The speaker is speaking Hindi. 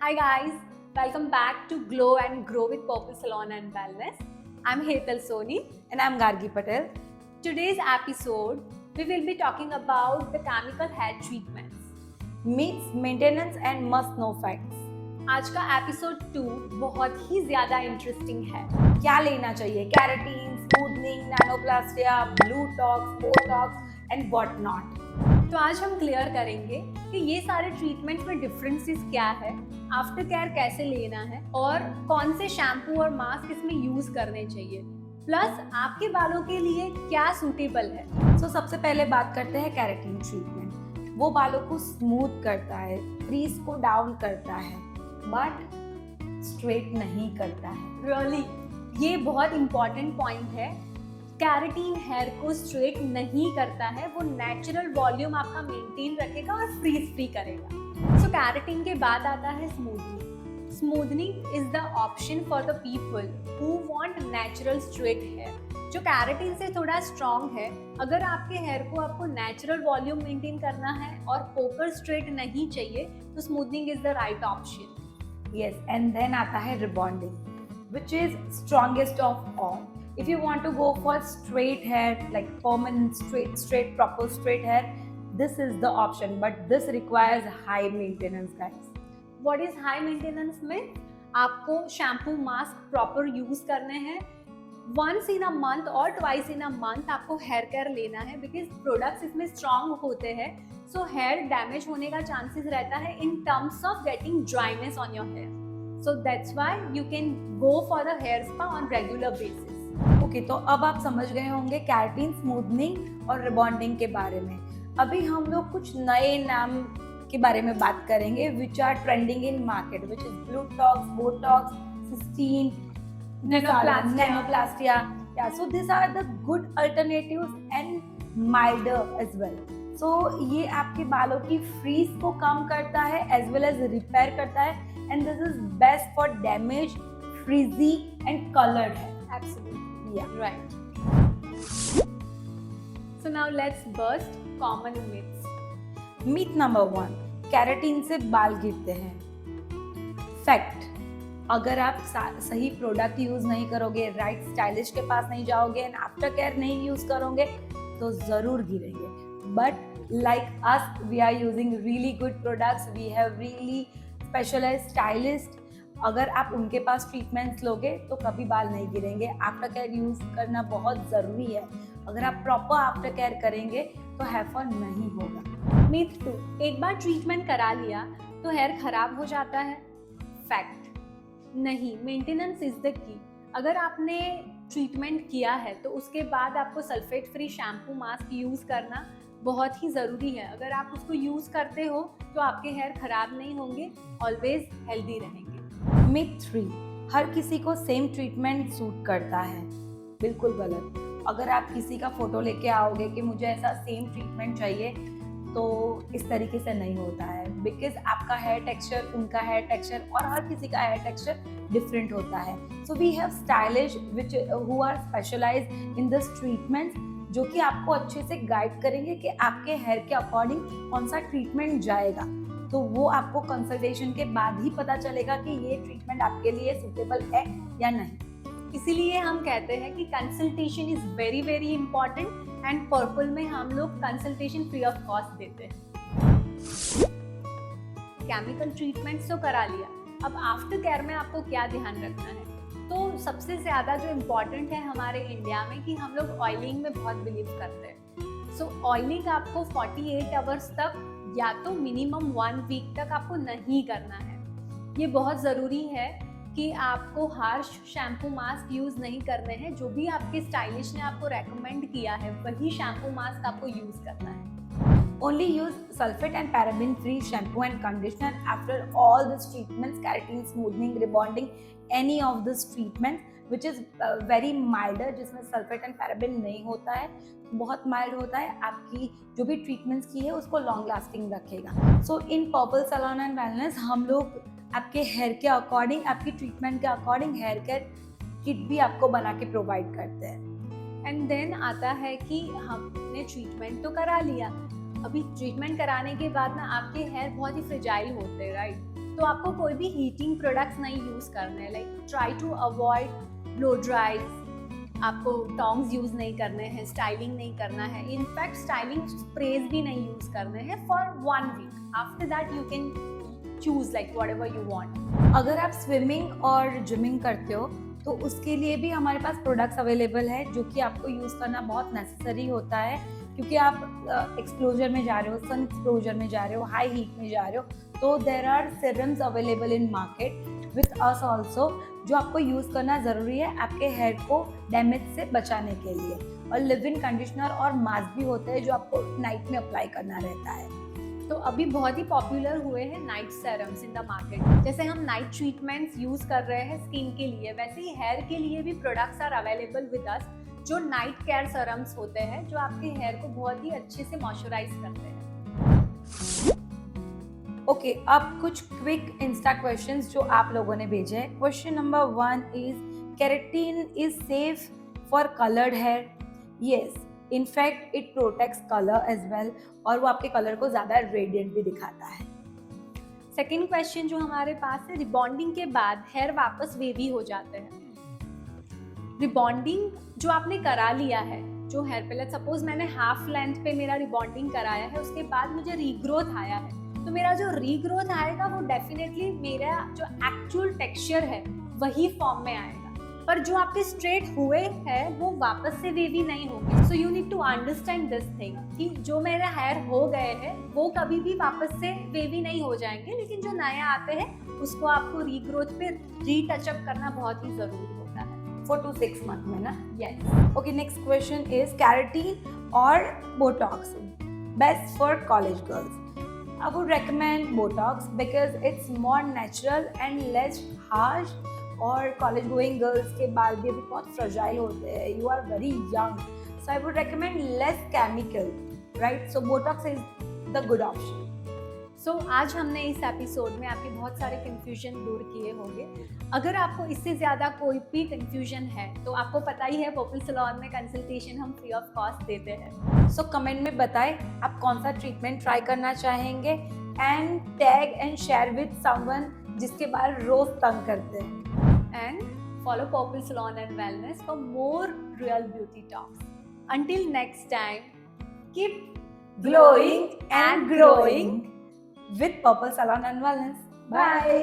Hi guys, welcome back to Glow and Grow with Purple Salon and Wellness. I'm Hetal Soni. And I'm Gargi Patel. Today's episode, we will be talking about the chemical hair treatments. Myths, maintenance and must know facts. आज का एपिसोड 2 बहुत ही ज़्यादा इंटरेस्टिंग है। क्या लेना चाहिए? Keratin, smoothening, nanoplastia, blue tox, botox and what not. तो आज हम क्लियर करेंगे कि ये सारे ट्रीटमेंट्स में डिफरेंसेस क्या है, आफ्टर केयर कैसे लेना है और कौन से शैम्पू और मास्क इसमें यूज करने चाहिए, प्लस आपके बालों के लिए क्या सूटेबल है। सो सबसे पहले बात करते हैं कैरेटीन ट्रीटमेंट। वो बालों को स्मूथ करता है, फ्रीज को डाउन करता है, बट स्ट्रेट नहीं करता है। रियली ये बहुत इंपॉर्टेंट पॉइंट है। कैरेटीन हेयर को स्ट्रेट नहीं करता है, वो नेचुरल वॉल्यूम आपका मेंटेन रखेगा और फ्रीज फ्री करेगा। सो कैरेटीन के बाद आता है smoothening. Smoothening is the option for the people who want natural straight hair, जो कैरेटीन से थोड़ा स्ट्रॉन्ग है। अगर आपके हेयर को आपको नेचुरल वॉल्यूम मेंटेन करना है और पोकर स्ट्रेट नहीं चाहिए तो smoothening is the right option. Yes, and then आता है rebonding, which is strongest of all. If you want to go for straight hair, like permanent straight proper straight hair, this is the option, but this requires high maintenance, guys. What is high maintenance में? आपको शैम्पू मास्क प्रॉपर यूज करने हैं। वंस इन अ मंथ और ट्वाइस इन अ मंथ आपको हेयर केयर लेना है, बिकॉज प्रोडक्ट्स इसमें स्ट्रॉन्ग होते हैं, सो हेयर डैमेज होने का चांसेस रहता है in terms of getting dryness on your hair. So that's why you can go for the hair spa on regular basis. Okay, तो अब आप समझ गए होंगे कैरेटीन, स्मूथनिंग और रिबॉन्डिंग के बारे में। अभी हम लोग कुछ नए नाम के बारे में बात करेंगे which are trending in market, which is Botox, Botox, Cystine, Nanoplastia. Yeah, so these are the good alternatives and milder as well. So ये आपके बालों की फ्रीज को कम करता है as well as रिपेयर करता है, and this is best for damaged, frizzy and colored hair. Absolutely. Yeah. Right. So now let's burst common myths. Myth number 1, keratin से बाल गिरते हैं। फैक्ट, अगर आप सही प्रोडक्ट यूज नहीं करोगे, राइट स्टाइलिस्ट के पास नहीं जाओगे एंड आफ्टर केयर नहीं यूज करोगे तो जरूर गिरेंगे। But like us, we are using really good products, we have really specialised stylist. अगर आप उनके पास ट्रीटमेंट्स लोगे तो कभी बाल नहीं गिरेंगे। आफ्टर केयर यूज करना बहुत ज़रूरी है। अगर आप प्रॉपर आफ्टर केयर करेंगे तो हेयर फॉल नहीं होगा। मिथ 2, एक बार ट्रीटमेंट करा लिया तो हेयर खराब हो जाता है। फैक्ट, नहीं, मेंटेनेंस इज द की। अगर आपने ट्रीटमेंट किया है तो उसके बाद आपको sulphate free shampoo mask use करना बहुत ही ज़रूरी है। अगर आप उसको यूज़ करते हो तो आपके हेयर खराब नहीं होंगे, ऑलवेज हेल्दी रहेंगे। मिथ 3, हर किसी को सेम ट्रीटमेंट सूट करता है। बिल्कुल गलत। अगर आप किसी का फोटो लेके आओगे कि मुझे ऐसा सेम ट्रीटमेंट चाहिए, तो इस तरीके से नहीं होता है, बिकॉज आपका हेयर टेक्सचर, उनका हेयर टेक्सचर और हर किसी का हेयर टेक्सचर डिफरेंट होता है। So we have stylist which who are specialised in this treatment, जो कि आपको अच्छे से गाइड करेंगे कि आपके हेयर के अकॉर्डिंग कौन सा ट्रीटमेंट जाएगा। तो वो आपको कंसल्टेशन के बाद ही पता चलेगा कि ये ट्रीटमेंट आपके लिए सूटेबल है या नहीं। इसीलिए हम कहते हैं कि consultation is very very important, and purple में हम लोग कंसल्टेशन फ्री ऑफ कॉस्ट देते हैं। केमिकल ट्रीटमेंट्स तो करा लिया, अब आफ्टर केयर में आपको क्या ध्यान रखना है? तो सबसे ज़्यादा जो इम्पॉर्टेंट है हमारे इंडिया में कि हम लोग ऑयलिंग में बहुत बिलीव करते हैं। सो ऑयलिंग आपको 48 आवर्स तक या तो मिनिमम 1 वीक तक आपको नहीं करना है। ये बहुत ज़रूरी है कि आपको हार्श शैम्पू मास्क यूज़ नहीं करने हैं। जो भी आपके स्टाइलिस्ट ने आपको रेकमेंड किया है वही शैम्पू मास्क आपको यूज़ करना है। Only use sulfate and paraben free shampoo and conditioner after all these treatments, keratin, smoothing, rebonding, any of this treatment which is very milder, जिसमें sulfate and paraben नहीं होता है, बहुत माइल्ड होता है। आपकी जो भी ट्रीटमेंट्स की है उसको लॉन्ग लास्टिंग रखेगा। So in Purple Salon and Wellness हम लोग आपके हेयर के अकॉर्डिंग, आपकी ट्रीटमेंट के अकॉर्डिंग हेयर केयर किट भी आपको बना के प्रोवाइड करते हैं। एंड देन आता है कि हमने ट्रीटमेंट तो करा लिया, अभी ट्रीटमेंट कराने के बाद ना आपके हेयर बहुत ही फ्रेजाइल होते हैं, राइट? तो आपको कोई भी हीटिंग प्रोडक्ट्स नहीं यूज करने हैं। Like try to avoid blow dries, आपको टोंग्स यूज नहीं करने हैं, स्टाइलिंग नहीं करना है, इनफैक्ट स्टाइलिंग स्प्रेज भी नहीं यूज करने हैं for 1 week. After that you can choose like whatever you want. अगर आप स्विमिंग और जिमिंग करते हो तो उसके लिए भी हमारे पास प्रोडक्ट्स अवेलेबल है जो कि आपको यूज़ करना बहुत नेसेसरी होता है, क्योंकि आप एक्सप्लोजर में जा रहे हो, सन एक्सप्लोजर में जा रहे हो, हाई हीट में जा रहे हो, तो there are serums available in market with us also, जो आपको यूज़ करना ज़रूरी है आपके हेयर को डैमेज से बचाने के लिए। और लिव इन कंडीशनर और मास्क भी होते हैं जो आपको नाइट में अप्लाई करना रहता है। तो अभी बहुत ही पॉपुलर हुए हैं night serums in the market. जैसे हम नाइट ट्रीटमेंट्स यूज कर रहे हैं स्किन के लिए, वैसे ही हेयर के लिए भी products are available with us, जो नाइट केयर सेरम्स होते हैं, जो आपके हेयर को बहुत ही अच्छे से मॉइस्चराइज करते हैं। ओके, अब कुछ क्विक इंस्टा क्वेश्चंस जो आप लोगों ने भेजे हैं। Question number 1 is keratin is safe for coloured hair? Yes, in fact it protects colour as well, और वो आपके कलर को ज़्यादा रेडिएंट भी दिखाता है। सेकेंड क्वेश्चन जो हमारे पास है, रिबॉन्डिंग के बाद हेयर वापस वेवी हो जाते हैं। रिबॉन्डिंग जो आपने करा लिया है, जो हेयर पे, लेट्स सपोज मैंने हाफ लेंथ पे मेरा रिबॉन्डिंग कराया है, उसके बाद मुझे रीग्रोथ आया है, तो मेरा जो रीग्रोथ आएगा वो डेफिनेटली मेरा जो एक्चुअल टेक्सचर है वही फॉर्म में आएगा, पर जो आपके स्ट्रेट हुए हैं वो वापस से वेवी नहीं होंगे। So you need to understand this thing कि जो मेरे हेयर हो गए हैं वो कभी भी वापस से वेवी नहीं हो जाएंगे, लेकिन जो नए आते हैं उसको आपको रीग्रोथ पे रीटचअप करना बहुत ही जरूरी होता है 4 to 6 मंथ में ना। Yes. Okay, next question is keratin और Botox best for college girls? I would recommend Botox because it's more natural and less harsh, और कॉलेज गोइंग गर्ल्स के बाल भी अभी बहुत फ्रजाइल होते हैं, you are very young, so I would recommend less chemical, right? So Botox is the good option. सो आज हमने इस एपिसोड में आपके बहुत सारे कन्फ्यूजन दूर किए होंगे। अगर आपको इससे ज़्यादा कोई भी कन्फ्यूजन है तो आपको पता ही है पर्पल सैलून में कंसल्टेशन हम फ्री ऑफ कॉस्ट देते हैं। सो कमेंट में बताएं आप कौन सा ट्रीटमेंट ट्राई करना चाहेंगे, and tag and share with someone जिसके बाल रोज तंग करते हैं। And follow Purple Salon and Wellness for more real beauty talks. Until next time, keep glowing and growing with Purple Salon and Wellness. Bye.